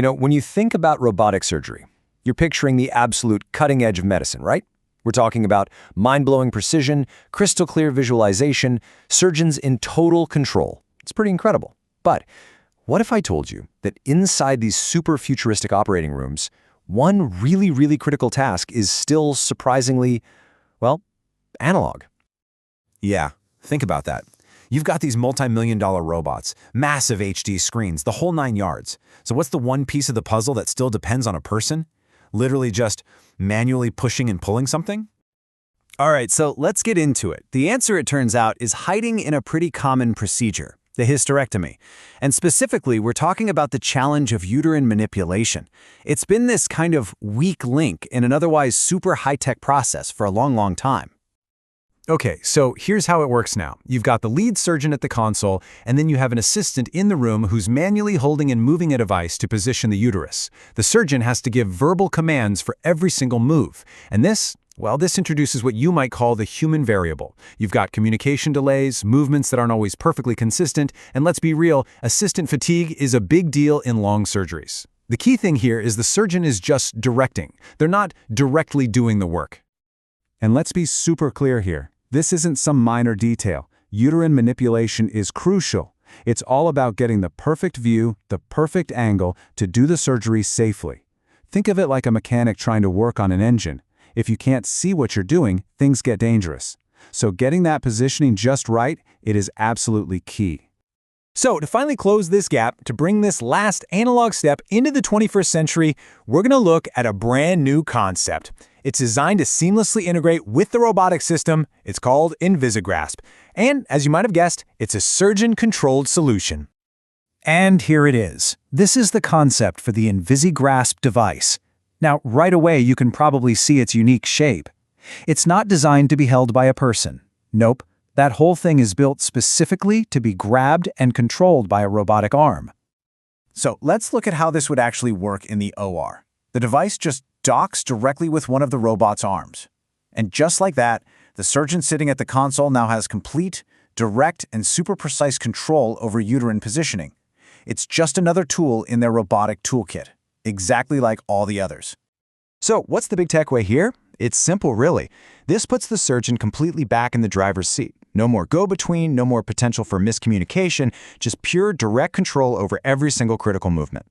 When you think about robotic surgery, you're picturing the absolute cutting edge of medicine, right? We're talking about mind-blowing precision, crystal clear visualization, surgeons in total control. It's pretty incredible. But what if I told you that inside these super futuristic operating rooms, one really, really critical task is still surprisingly, well, analog? Yeah, think about that. You've got these multi-million-dollar robots, massive HD screens, the whole 9 yards. So what's the one piece of the puzzle that still depends on a person? Literally just manually pushing and pulling something? All right, so let's get into it. The answer, it turns out, is hiding in a pretty common procedure, the hysterectomy. And specifically, we're talking about the challenge of uterine manipulation. It's been this kind of weak link in an otherwise super high-tech process for a long, long time. Okay, so here's how it works now. You've got the lead surgeon at the console, and then you have an assistant in the room who's manually holding and moving a device to position the uterus. The surgeon has to give verbal commands for every single move. And this introduces what you might call the human variable. You've got communication delays, movements that aren't always perfectly consistent, and let's be real, assistant fatigue is a big deal in long surgeries. The key thing here is the surgeon is just directing. They're not directly doing the work. And let's be super clear here. This isn't some minor detail. Uterine manipulation is crucial. It's all about getting the perfect view, the perfect angle to do the surgery safely. Think of it like a mechanic trying to work on an engine. If you can't see what you're doing, things get dangerous. So getting that positioning just right, it is absolutely key. So to finally close this gap, to bring this last analog step into the 21st century, we're going to look at a brand new concept. It's designed to seamlessly integrate with the robotic system. It's called InvisiGrasp. And as you might have guessed, it's a surgeon-controlled solution. And here it is. This is the concept for the InvisiGrasp device. Now, right away, you can probably see its unique shape. It's not designed to be held by a person. Nope. That whole thing is built specifically to be grabbed and controlled by a robotic arm. So let's look at how this would actually work in the OR. The device just docks directly with one of the robot's arms. And just like that, the surgeon sitting at the console now has complete, direct, and super precise control over uterine positioning. It's just another tool in their robotic toolkit, exactly like all the others. So what's the big takeaway here? It's simple, really. This puts the surgeon completely back in the driver's seat. No more go-between, no more potential for miscommunication, just pure direct control over every single critical movement.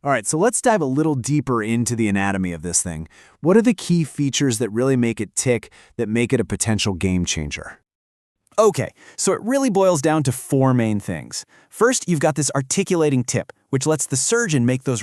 All right, so let's dive a little deeper into the anatomy of this thing. What are the key features that really make it tick, that make it a potential game changer? Okay, so it really boils down to 4 main things. First, you've got this articulating tip, which lets the surgeon make those